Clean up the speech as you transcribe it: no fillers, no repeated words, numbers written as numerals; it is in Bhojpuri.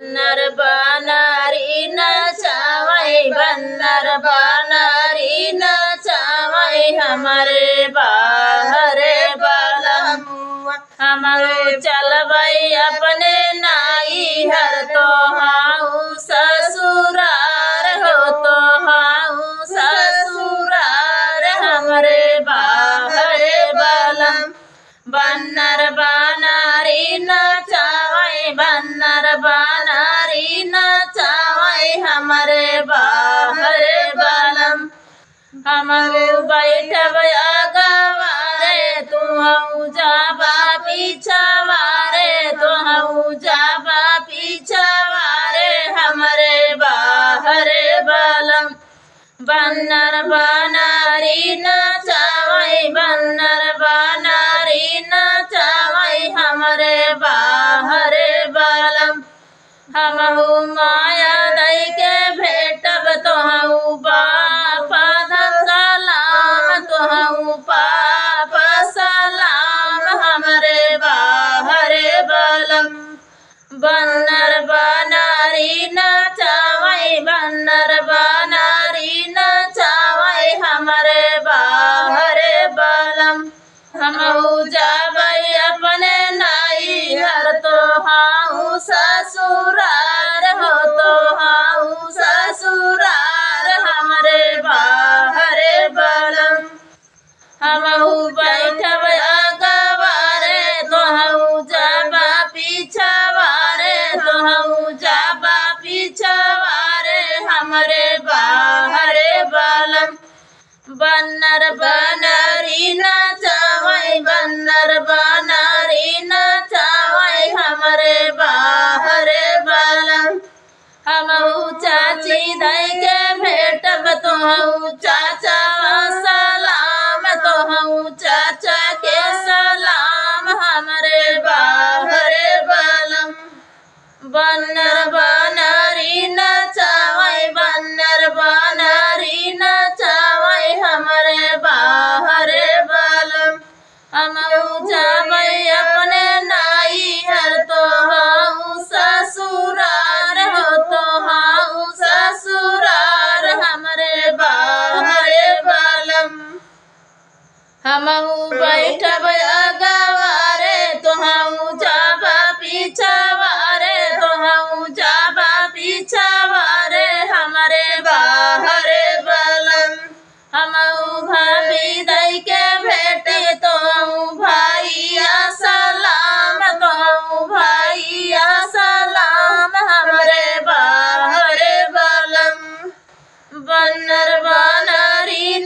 बन्नर बनारी नचावै बन्नर बनारी नचावै हमारे बाहरे बलम हमरो चलबै अपने नाई हर तो हाउ ससुरार हो तो हाउ ससुरार हमरे बाहरे बलम बन्नर बनारी नचावै बन्नर बनारी नचावै हमारे बाहरे बलम हमरो बैठब अगवारे तुहु जाबा पीछवारे तुहु जाबा पीछवारे हमरे बाहरे बलम बन्नर बनारी नचावै बन्नर बनारी नचावै हमरे बाहरे बलम हमहु माया दई के भेटब तोहु बाप सलाम तोहु पाप सलाम हमरे बाहरे बलम बन्नर बनारी नचावै बन्नर बनारी नचावै हमरे बाहरे बलम हमहु जाबै अपने नाई हर तो हाउ ससुरार हो तो हाउ ससुरार हमरे बाहरे बलम हमहु बैठब अगवारे तोहु जाबा पीछवारे तोहु जाबा पीछवारे हमरे बाहरे बलम बन्नर बनारी नचावै बन्नर बनारी नचावै हमरे बाहरे बलम हमहु चाची दई के भेटब तोहु चाचा सलाम तोहु चाचा के सलाम हमरे बाहरे बलम बन्नर बनारी नचावै बन्नर बनारी नचावै हमरे बाहरे बलम हमहु जाबै अपने नाई हर तो हाउ ससुरार हो तो हाउ ससुरार हमरे बाहरे बलम हमहु बैठब अगवारे तोहु जाबा पीछवारे तोहु जाबा पीछवारे हमरे बाहरे बलम हमहु भाभी दई के भेटे तोहु भाइया सलाम तोहु भाइया सलाम हमरे बाहरे बलम बन्नर बनारी